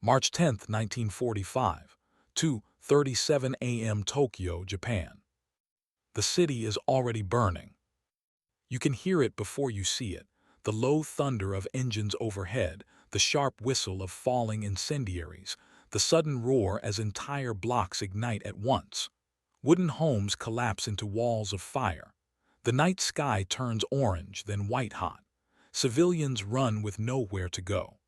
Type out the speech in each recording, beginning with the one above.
March 10, 1945, 2:37 a.m. Tokyo, Japan. The city is already burning. You can hear it before you see it, the low thunder of engines overhead, the sharp whistle of falling incendiaries, the sudden roar as entire blocks ignite at once. Wooden homes collapse into walls of fire. The night sky turns orange, then white-hot. Civilians run with nowhere to go.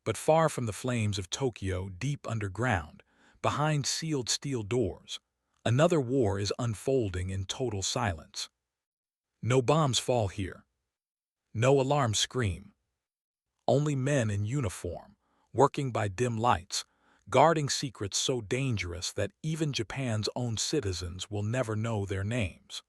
But far from the flames of Tokyo, deep underground, behind sealed steel doors, another war is unfolding in total silence. No bombs fall here. No alarms scream. Only men in uniform, working by dim lights, guarding secrets so dangerous that even Japan's own citizens will never know their names.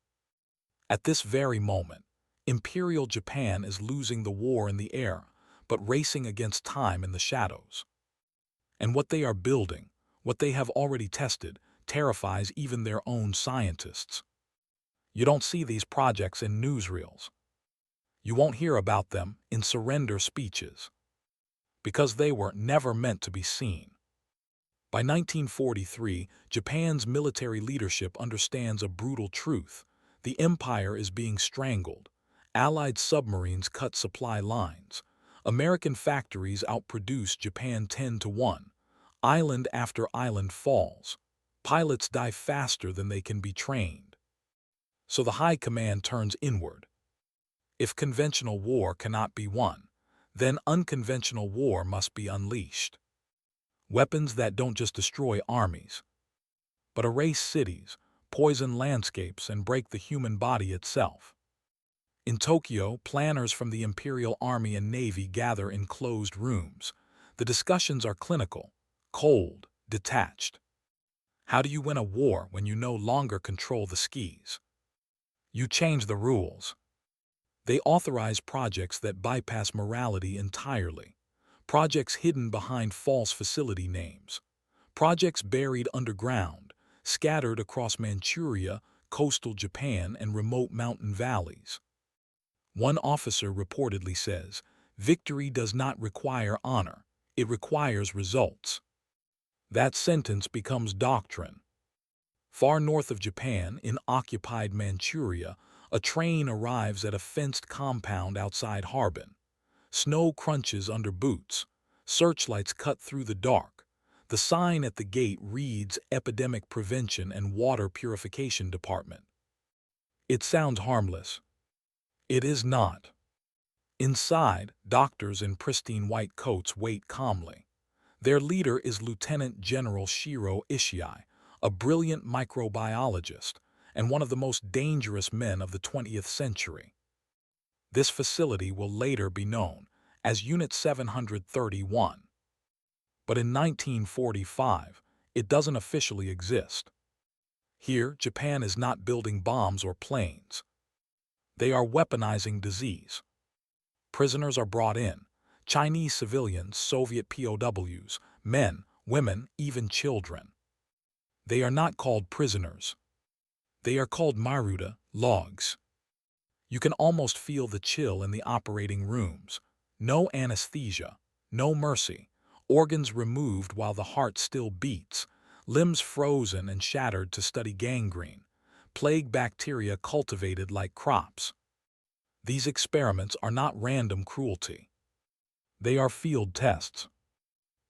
At this very moment, Imperial Japan is losing the war in the air, but racing against time in the shadows. And what they are building, what they have already tested, terrifies even their own scientists. You don't see these projects in newsreels. You won't hear about them in surrender speeches, because they were never meant to be seen. By 1943, Japan's military leadership understands a brutal truth. The empire is being strangled. Allied submarines cut supply lines. American factories outproduce Japan 10-1. Island after island falls. Pilots die faster than they can be trained. So the high command turns inward. If conventional war cannot be won, then unconventional war must be unleashed. Weapons that don't just destroy armies, but erase cities, poison landscapes, and break the human body itself. In Tokyo, planners from the Imperial Army and Navy gather in closed rooms. The discussions are clinical, cold, detached. How do you win a war when you no longer control the skis? You change the rules. They authorize projects that bypass morality entirely. Projects hidden behind false facility names. Projects buried underground, scattered across Manchuria, coastal Japan, and remote mountain valleys. One officer reportedly says, "Victory does not require honor, it requires results." That sentence becomes doctrine. Far north of Japan, in occupied Manchuria, a train arrives at a fenced compound outside Harbin. Snow crunches under boots. Searchlights cut through the dark. The sign at the gate reads Epidemic Prevention and Water Purification Department. It sounds harmless. It is not. Inside, doctors in pristine white coats wait calmly. Their leader is Lieutenant General Shiro Ishii, a brilliant microbiologist and one of the most dangerous men of the 20th century. This facility will later be known as Unit 731. But in 1945, it doesn't officially exist. Here, Japan is not building bombs or planes. They are weaponizing disease. Prisoners are brought in. Chinese civilians, Soviet POWs, men, women, even children. They are not called prisoners. They are called maruta, logs. You can almost feel the chill in the operating rooms. No anesthesia, no mercy. Organs removed while the heart still beats. Limbs frozen and shattered to study gangrene. Plague bacteria cultivated like crops. These experiments are not random cruelty. They are field tests.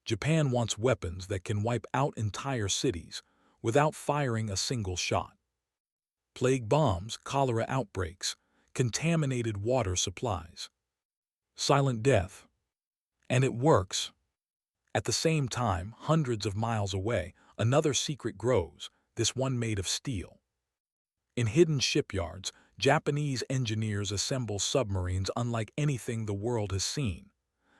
Japan wants weapons that can wipe out entire cities without firing a single shot. Plague bombs, cholera outbreaks, contaminated water supplies. Silent death. And it works. At the same time, hundreds of miles away, another secret grows, this one made of steel. In hidden shipyards, Japanese engineers assemble submarines unlike anything the world has seen.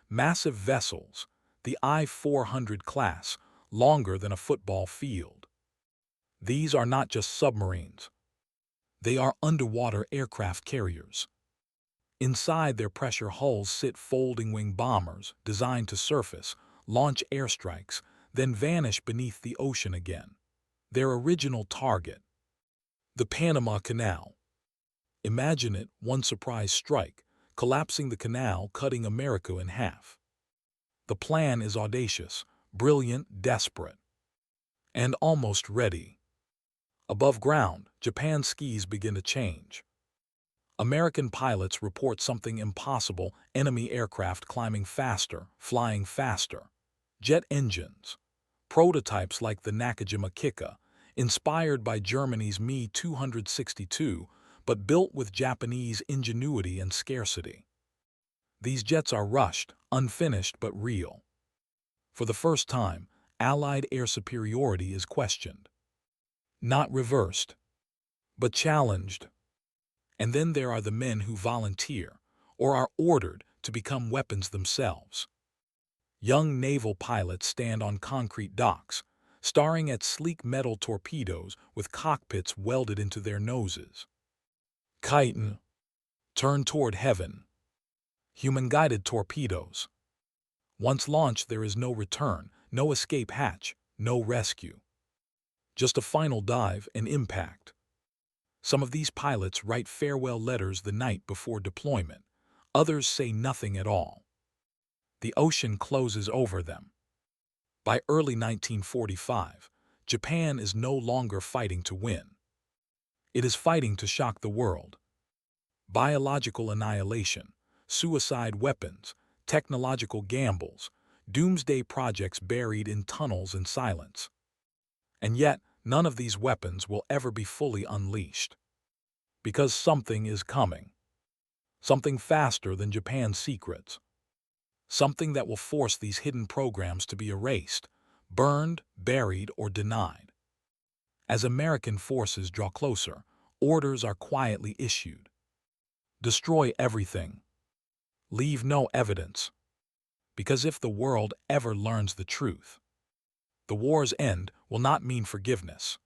Massive vessels, the I-400 class, longer than a football field. These are not just submarines. They are underwater aircraft carriers. Inside their pressure hulls sit folding-wing bombers designed to surface, launch airstrikes, then vanish beneath the ocean again. Their original target. The Panama Canal. Imagine it, one surprise strike, collapsing the canal, cutting America in half. The plan is audacious, brilliant, desperate, and almost ready. Above ground, Japan's skis begin to change. American pilots report something impossible: enemy aircraft climbing faster, flying faster. Jet engines, prototypes like the Nakajima Kika, inspired by Germany's Me-262, but built with Japanese ingenuity and scarcity. These jets are rushed, unfinished but real. For the first time, Allied air superiority is questioned. Not reversed, but challenged. And then there are the men who volunteer, or are ordered, to become weapons themselves. Young naval pilots stand on concrete docks, staring at sleek metal torpedoes with cockpits welded into their noses. Kiten, turn toward heaven. Human-guided torpedoes. Once launched, there is no return, no escape hatch, no rescue. Just a final dive and impact. Some of these pilots write farewell letters the night before deployment. Others say nothing at all. The ocean closes over them. By early 1945, Japan is no longer fighting to win. It is fighting to shock the world. Biological annihilation, suicide weapons, technological gambles, doomsday projects buried in tunnels and silence. And yet, none of these weapons will ever be fully unleashed. Because something is coming. Something faster than Japan's secrets. Something that will force these hidden programs to be erased, burned, buried, or denied. As American forces draw closer, orders are quietly issued. Destroy everything. Leave no evidence. Because if the world ever learns the truth, the war's end will not mean forgiveness.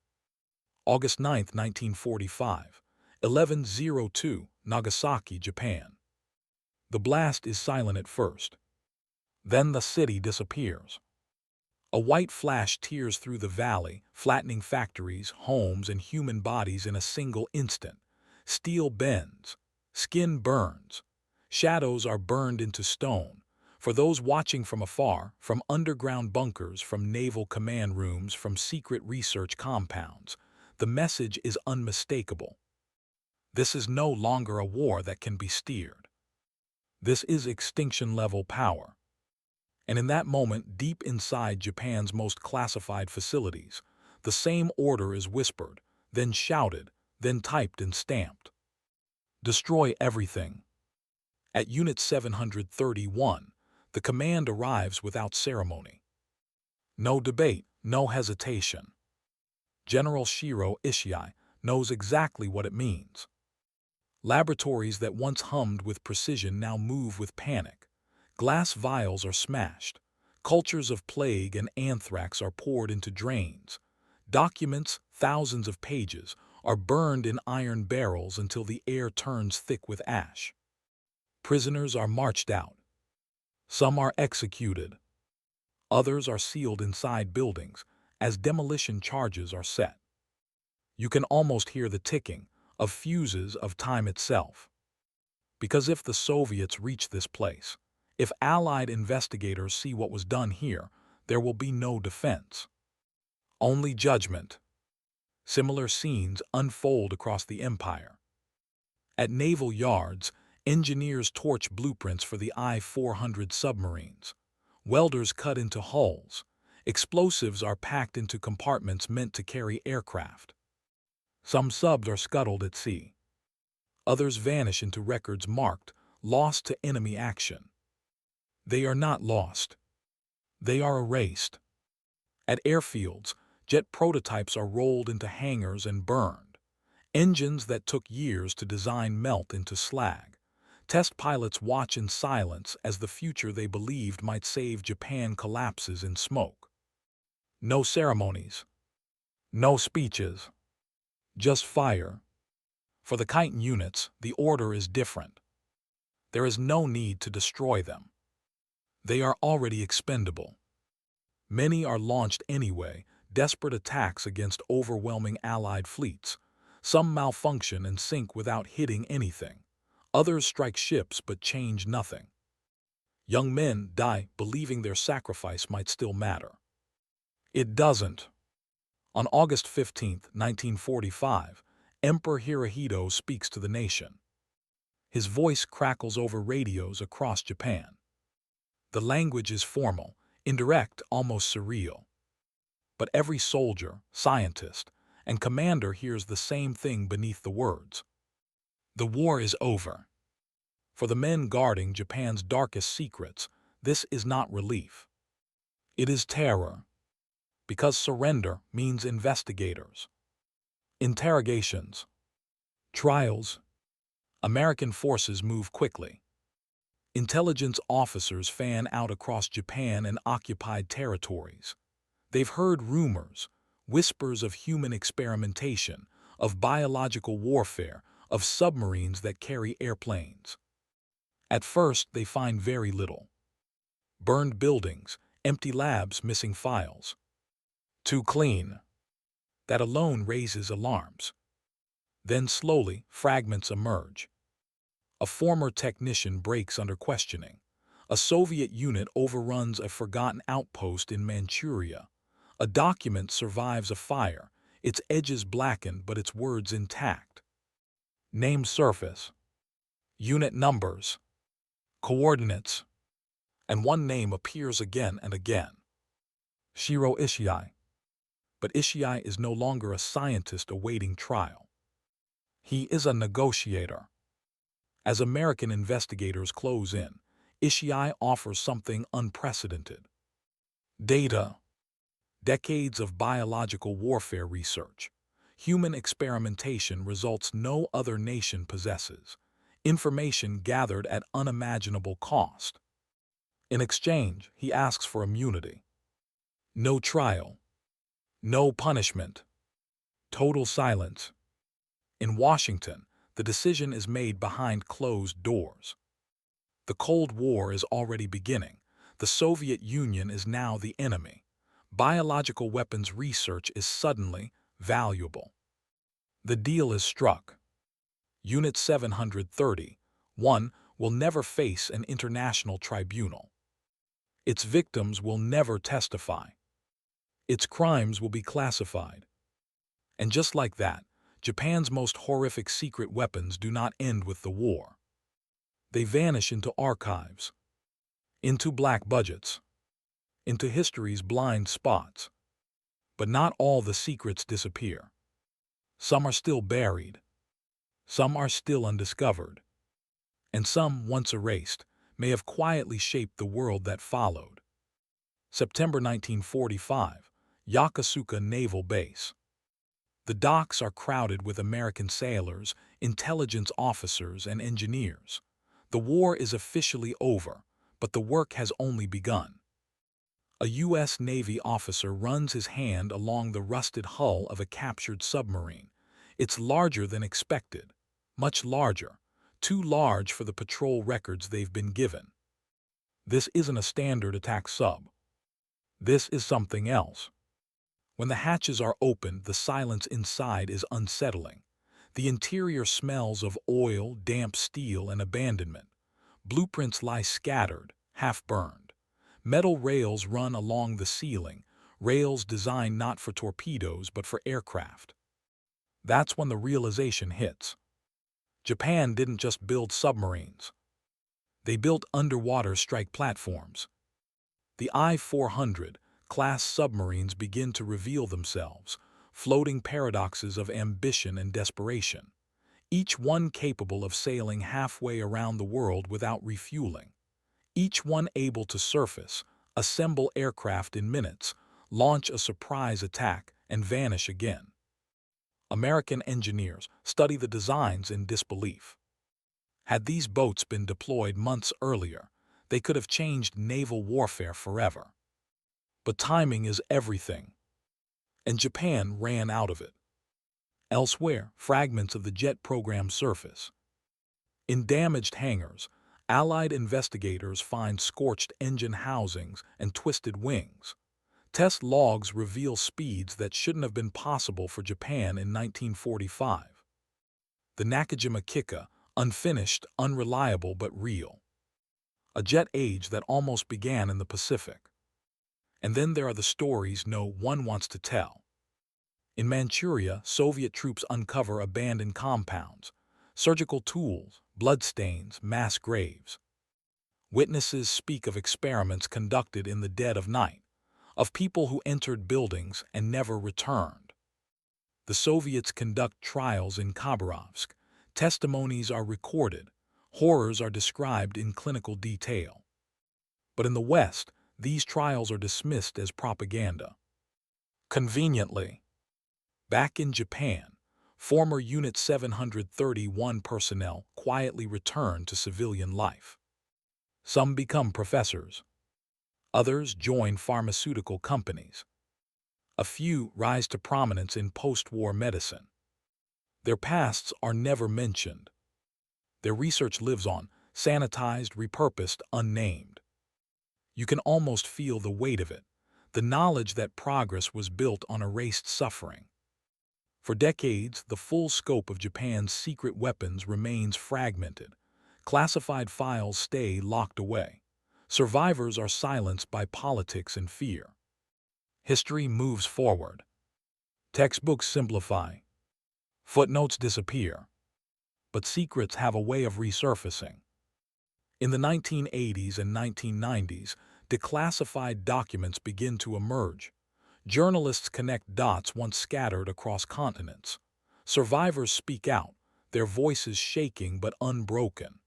August 9, 1945, 11:02, Nagasaki, Japan. The blast is silent at first. Then the city disappears. A white flash tears through the valley, flattening factories, homes, and human bodies in a single instant. Steel bends. Skin burns. Shadows are burned into stone. For those watching from afar, from underground bunkers, from naval command rooms, from secret research compounds, the message is unmistakable. This is no longer a war that can be steered. This is extinction-level power. And in that moment, deep inside Japan's most classified facilities, the same order is whispered, then shouted, then typed and stamped. Destroy everything. At Unit 731, the command arrives without ceremony. No debate, no hesitation. General Shiro Ishii knows exactly what it means. Laboratories that once hummed with precision now move with panic. Glass vials are smashed. Cultures of plague and anthrax are poured into drains. Documents, thousands of pages, are burned in iron barrels until the air turns thick with ash. Prisoners are marched out. Some are executed. Others are sealed inside buildings as demolition charges are set. You can almost hear the ticking of fuses of time itself. Because if the Soviets reach this place, if Allied investigators see what was done here, there will be no defense. Only judgment. Similar scenes unfold across the empire. At naval yards, engineers torch blueprints for the I-400 submarines. Welders cut into hulls. Explosives are packed into compartments meant to carry aircraft. Some subs are scuttled at sea. Others vanish into records marked, lost to enemy action. They are not lost. They are erased. At airfields, jet prototypes are rolled into hangars and burned. Engines that took years to design melt into slag. Test pilots watch in silence as the future they believed might save Japan collapses in smoke. No ceremonies. No speeches. Just fire. For the Kiten units, the order is different. There is no need to destroy them. They are already expendable. Many are launched anyway, desperate attacks against overwhelming Allied fleets. Some malfunction and sink without hitting anything. Others strike ships but change nothing. Young men die believing their sacrifice might still matter. It doesn't. On August 15, 1945, Emperor Hirohito speaks to the nation. His voice crackles over radios across Japan. The language is formal, indirect, almost surreal. But every soldier, scientist, and commander hears the same thing beneath the words. The war is over. For the men guarding Japan's darkest secrets, this is not relief. It is terror. Because surrender means investigators, interrogations, trials. American forces move quickly. Intelligence officers fan out across Japan and occupied territories. They've heard rumors, whispers of human experimentation, of biological warfare, of submarines that carry airplanes. At first, they find very little. Burned buildings, empty labs, missing files. Too clean. That alone raises alarms. Then slowly, fragments emerge. A former technician breaks under questioning. A Soviet unit overruns a forgotten outpost in Manchuria. A document survives a fire, its edges blackened but its words intact. Names surface. Unit numbers. Coordinates. And one name appears again and again. Shiro Ishii. But Ishii is no longer a scientist awaiting trial. He is a negotiator. As American investigators close in, Ishii offers something unprecedented. Data. Decades of biological warfare research. Human experimentation results no other nation possesses. Information gathered at unimaginable cost. In exchange, he asks for immunity. No trial. No punishment. Total silence. In Washington, the decision is made behind closed doors. The Cold War is already beginning. The Soviet Union is now the enemy. Biological weapons research is suddenly valuable. The deal is struck. Unit 730-1 will never face an international tribunal. Its victims will never testify. Its crimes will be classified. And just like that, Japan's most horrific secret weapons do not end with the war. They vanish into archives, into black budgets, into history's blind spots. But not all the secrets disappear. Some are still buried. Some are still undiscovered. And some, once erased, may have quietly shaped the world that followed. September 1945, Yokosuka Naval Base. The docks are crowded with American sailors, intelligence officers, and engineers. The war is officially over, but the work has only begun. A U.S. Navy officer runs his hand along the rusted hull of a captured submarine. It's larger than expected, much larger, too large for the patrol records they've been given. This isn't a standard attack sub. This is something else. When the hatches are opened, the silence inside is unsettling. The interior smells of oil, damp steel, and abandonment. Blueprints lie scattered, half-burned. Metal rails run along the ceiling, rails designed not for torpedoes but for aircraft. That's when the realization hits. Japan didn't just build submarines. They built underwater strike platforms. The I-400 class submarines begin to reveal themselves, floating paradoxes of ambition and desperation, each one capable of sailing halfway around the world without refueling, each one able to surface, assemble aircraft in minutes, launch a surprise attack, and vanish again. American engineers study the designs in disbelief. Had these boats been deployed months earlier, they could have changed naval warfare forever. But timing is everything, and Japan ran out of it. Elsewhere, fragments of the jet program surface. In damaged hangars, Allied investigators find scorched engine housings and twisted wings. Test logs reveal speeds that shouldn't have been possible for Japan in 1945. The Nakajima Kikka, unfinished, unreliable but real. a jet age that almost began in the Pacific. And then there are the stories no one wants to tell. In Manchuria, Soviet troops uncover abandoned compounds, surgical tools, bloodstains, mass graves. Witnesses speak of experiments conducted in the dead of night, of people who entered buildings and never returned. The Soviets conduct trials in Khabarovsk. Testimonies are recorded. Horrors are described in clinical detail. But in the West, these trials are dismissed as propaganda. Conveniently, back in Japan, former Unit 731 personnel quietly return to civilian life. Some become professors. Others join pharmaceutical companies. A few rise to prominence in post-war medicine. Their pasts are never mentioned. Their research lives on, sanitized, repurposed, unnamed. You can almost feel the weight of it, the knowledge that progress was built on erased suffering. For decades, the full scope of Japan's secret weapons remains fragmented. Classified files stay locked away. Survivors are silenced by politics and fear. History moves forward. Textbooks simplify. Footnotes disappear. But secrets have a way of resurfacing. In the 1980s and 1990s, declassified documents begin to emerge. Journalists connect dots once scattered across continents. Survivors speak out, their voices shaking but unbroken.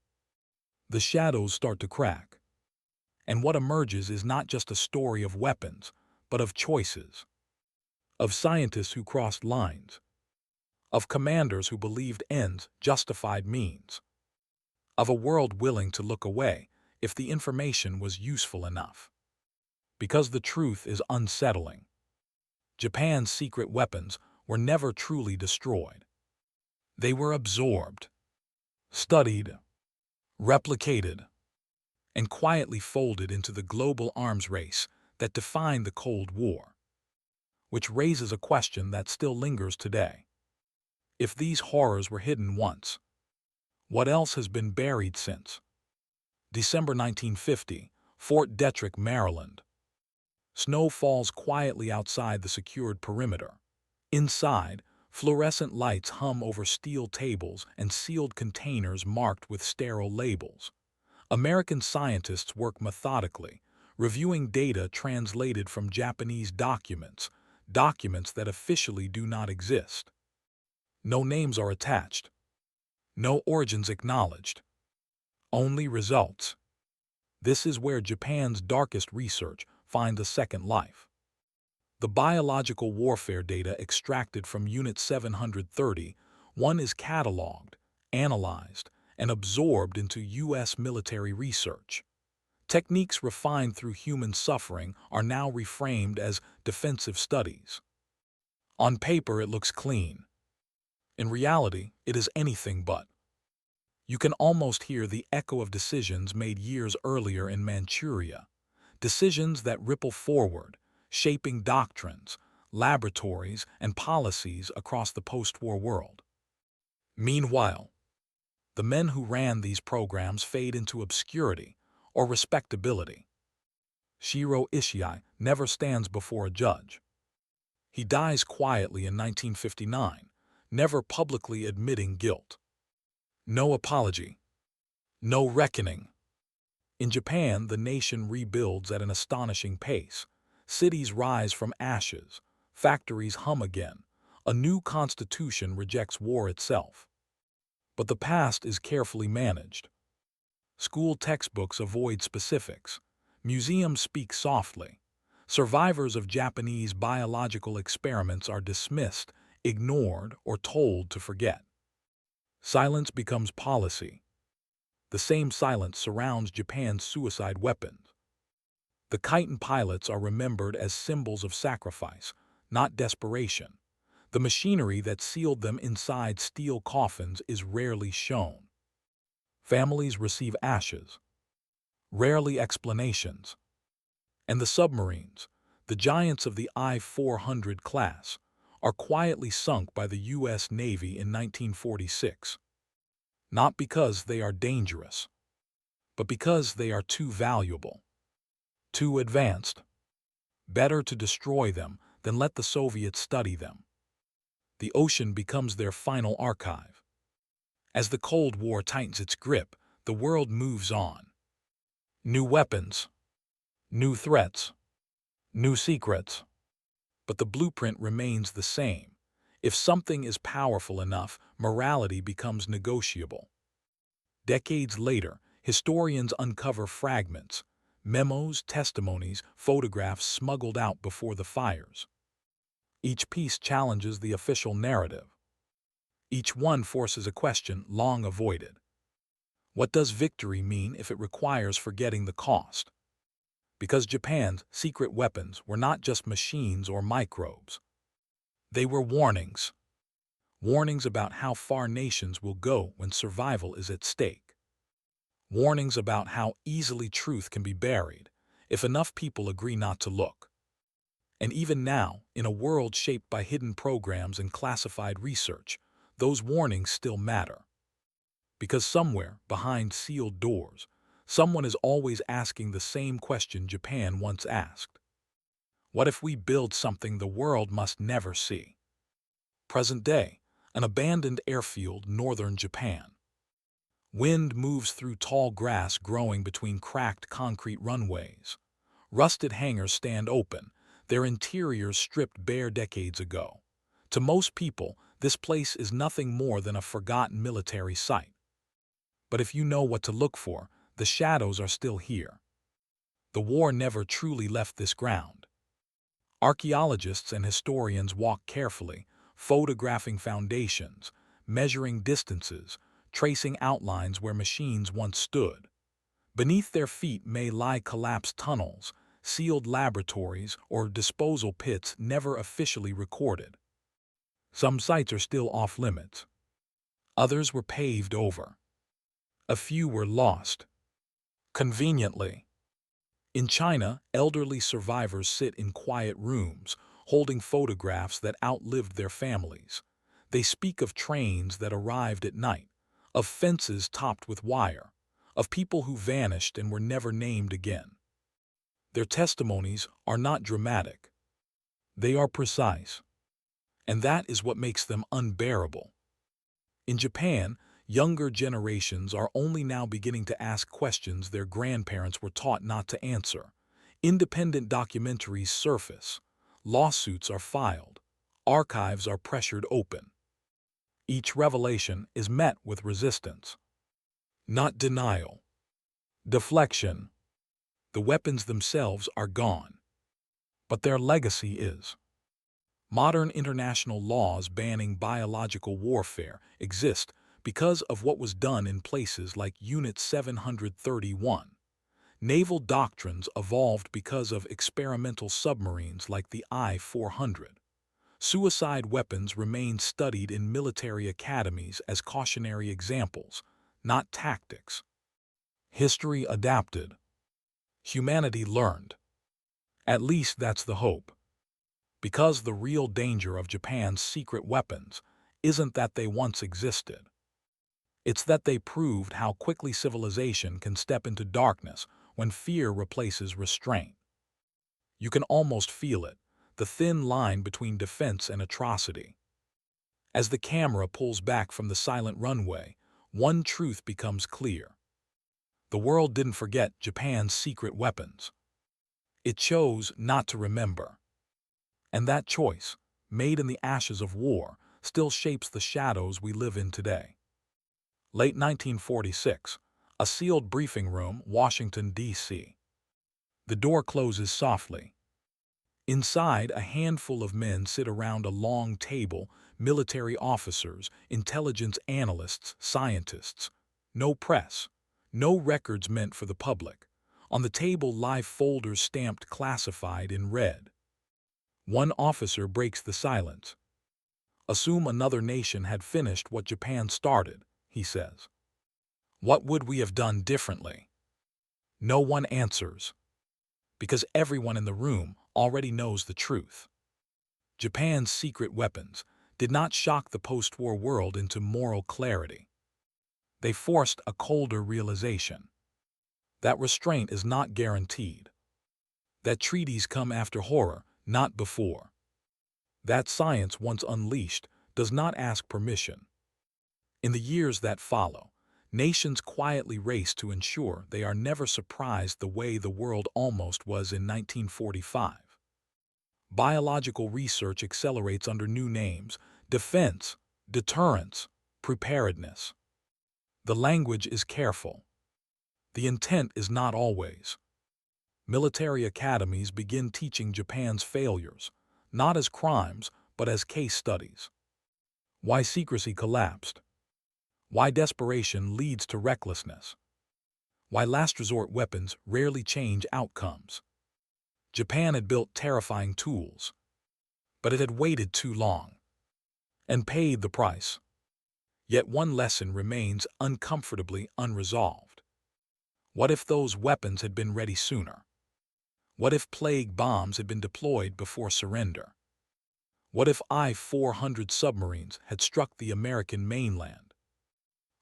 The shadows start to crack. And what emerges is not just a story of weapons, but of choices. Of scientists who crossed lines. Of commanders who believed ends justified means. Of a world willing to look away if the information was useful enough. Because the truth is unsettling. Japan's secret weapons were never truly destroyed. They were absorbed, studied, replicated, and quietly folded into the global arms race that defined the Cold War. Which raises a question that still lingers today. If these horrors were hidden once, what else has been buried since? December 1950, Fort Detrick, Maryland. Snow falls quietly outside the secured perimeter. Inside, fluorescent lights hum over steel tables and sealed containers marked with sterile labels. American scientists work methodically, reviewing data translated from Japanese documents that officially do not exist. No names are attached. No origins acknowledged. Only results. This is where Japan's darkest research finds a second life. The biological warfare data extracted from Unit 731 is cataloged, analyzed, and absorbed into U.S. military research. Techniques refined through human suffering are now reframed as defensive studies. On paper, it looks clean. In reality, it is anything but. You can almost hear the echo of decisions made years earlier in Manchuria, decisions that ripple forward, shaping doctrines, laboratories, and policies across the post-war world. Meanwhile, the men who ran these programs fade into obscurity or respectability. Shiro Ishii never stands before a judge. He dies quietly in 1959, never publicly admitting guilt. No apology. No reckoning. In Japan, the nation rebuilds at an astonishing pace. Cities rise from ashes. Factories hum again. A new constitution rejects war itself. But the past is carefully managed. School textbooks avoid specifics. Museums speak softly. Survivors of Japanese biological experiments are dismissed, ignored, or told to forget. Silence becomes policy. The same silence surrounds Japan's suicide weapons. The Kiten pilots are remembered as symbols of sacrifice, not desperation. The machinery that sealed them inside steel coffins is rarely shown. Families receive ashes, rarely explanations. And the submarines, the giants of the I-400 class, are quietly sunk by the U.S. Navy in 1946. Not because they are dangerous, but because they are too valuable, too advanced. Better to destroy them than let the Soviets study them. The ocean becomes their final archive. As the Cold War tightens its grip, the world moves on. New weapons, new threats, new secrets. But the blueprint remains the same. If something is powerful enough, morality becomes negotiable. Decades later, historians uncover fragments, memos, testimonies, photographs smuggled out before the fires. Each piece challenges the official narrative. Each one forces a question long avoided. What does victory mean if it requires forgetting the cost? Because Japan's secret weapons were not just machines or microbes. They were warnings. Warnings about how far nations will go when survival is at stake. Warnings about how easily truth can be buried if enough people agree not to look. And even now, in a world shaped by hidden programs and classified research, those warnings still matter. Because somewhere, behind sealed doors, someone is always asking the same question Japan once asked. What if we build something the world must never see? Present day, an abandoned airfield, northern Japan. Wind moves through tall grass growing between cracked concrete runways. Rusted hangars stand open, their interiors stripped bare decades ago. To most people, this place is nothing more than a forgotten military site. But if you know what to look for, the shadows are still here. The war never truly left this ground. Archaeologists and historians walk carefully, photographing foundations, measuring distances, tracing outlines where machines once stood. Beneath their feet may lie collapsed tunnels, sealed laboratories, or disposal pits never officially recorded. Some sites are still off-limits. Others were paved over. A few were lost. Conveniently. In China, elderly survivors sit in quiet rooms, holding photographs that outlived their families. They speak of trains that arrived at night, of fences topped with wire, of people who vanished and were never named again. Their testimonies are not dramatic. They are precise. And that is what makes them unbearable. In Japan, younger generations are only now beginning to ask questions their grandparents were taught not to answer. Independent documentaries surface. Lawsuits are filed. Archives are pressured open. Each revelation is met with resistance. Not denial. Deflection. The weapons themselves are gone. But their legacy is. Modern international laws banning biological warfare exist because of what was done in places like Unit 731. Naval doctrines evolved because of experimental submarines like the I-400. Suicide weapons remain studied in military academies as cautionary examples, not tactics. History adapted. Humanity learned. At least that's the hope. Because the real danger of Japan's secret weapons isn't that they once existed. It's that they proved how quickly civilization can step into darkness when fear replaces restraint. You can almost feel it, the thin line between defense and atrocity. As the camera pulls back from the silent runway, one truth becomes clear. The world didn't forget Japan's secret weapons. It chose not to remember. And that choice, made in the ashes of war, still shapes the shadows we live in today. Late 1946, a sealed briefing room, Washington, D.C. The door closes softly. Inside, a handful of men sit around a long table, military officers, intelligence analysts, scientists. No press, no records meant for the public. On the table lie folders stamped classified in red. One officer breaks the silence. Assume another nation had finished what Japan started, he says. What would we have done differently? No one answers. Because everyone in the room already knows the truth. Japan's secret weapons did not shock the post-war world into moral clarity. They forced a colder realization. That restraint is not guaranteed. That treaties come after horror, not before. That science, once unleashed, does not ask permission. In the years that follow, nations quietly race to ensure they are never surprised the way the world almost was in 1945. Biological research accelerates under new names: defense, deterrence, preparedness. The language is careful. The intent is not always. Military academies begin teaching Japan's failures, not as crimes, but as case studies. Why secrecy collapsed. Why desperation leads to recklessness. Why last resort weapons rarely change outcomes. Japan had built terrifying tools, but it had waited too long and paid the price. Yet one lesson remains uncomfortably unresolved. What if those weapons had been ready sooner? What if plague bombs had been deployed before surrender? What if I-400 submarines had struck the American mainland?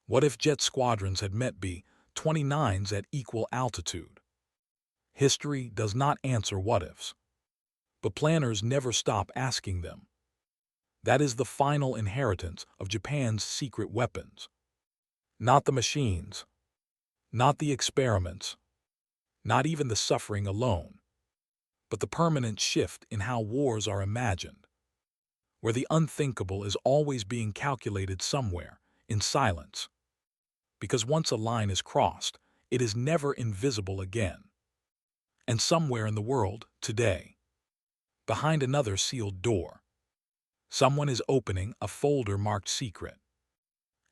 What if jet squadrons had met B-29s at equal altitude? History does not answer what-ifs, but planners never stop asking them. That is the final inheritance of Japan's secret weapons. Not the machines, not the experiments, not even the suffering alone, but the permanent shift in how wars are imagined, where the unthinkable is always being calculated somewhere, in silence. Because once a line is crossed, it is never invisible again. And somewhere in the world, today, behind another sealed door, someone is opening a folder marked secret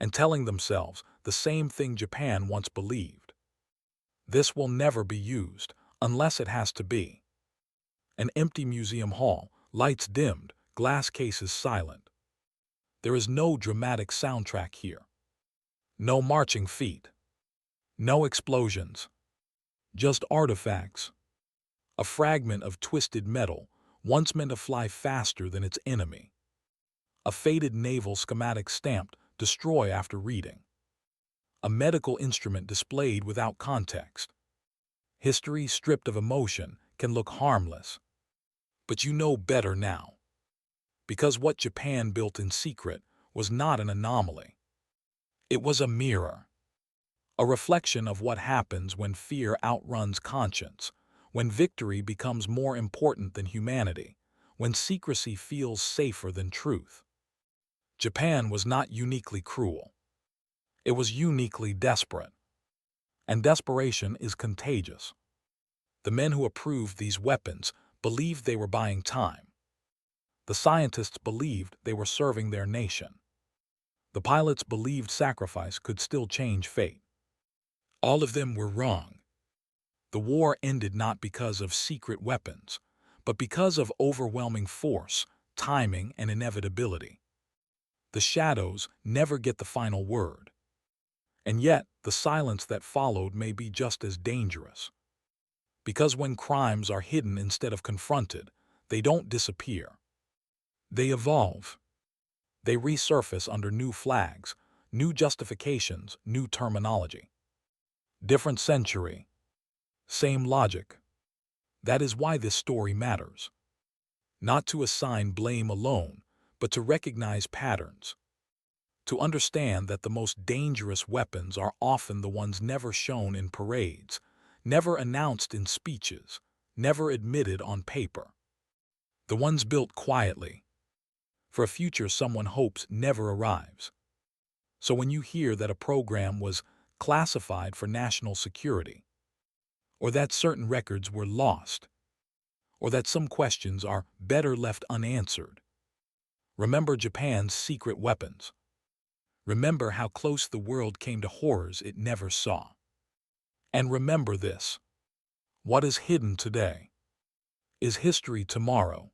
and telling themselves the same thing Japan once believed. This will never be used unless it has to be. An empty museum hall, lights dimmed, glass cases silent. There is no dramatic soundtrack here. No marching feet. No explosions. Just artifacts. A fragment of twisted metal, once meant to fly faster than its enemy. A faded naval schematic stamped, destroy after reading. A medical instrument displayed without context. History stripped of emotion can look harmless. But you know better now. Because what Japan built in secret was not an anomaly. It was a mirror. A reflection of what happens when fear outruns conscience, when victory becomes more important than humanity, when secrecy feels safer than truth. Japan was not uniquely cruel. It was uniquely desperate. And desperation is contagious. The men who approved these weapons believed they were buying time. The scientists believed they were serving their nation. The pilots believed sacrifice could still change fate. All of them were wrong. The war ended not because of secret weapons, but because of overwhelming force, timing, and inevitability. The shadows never get the final word. And yet, the silence that followed may be just as dangerous. Because when crimes are hidden instead of confronted, they don't disappear. They evolve. They resurface under new flags, new justifications, new terminology. Different century. Same logic. That is why this story matters. Not to assign blame alone, but to recognize patterns. To understand that the most dangerous weapons are often the ones never shown in parades, never announced in speeches, never admitted on paper. The ones built quietly, for a future someone hopes never arrives. So when you hear that a program was classified for national security, or that certain records were lost, or that some questions are better left unanswered, remember Japan's secret weapons. Remember how close the world came to horrors it never saw. And remember this: what is hidden today is history tomorrow.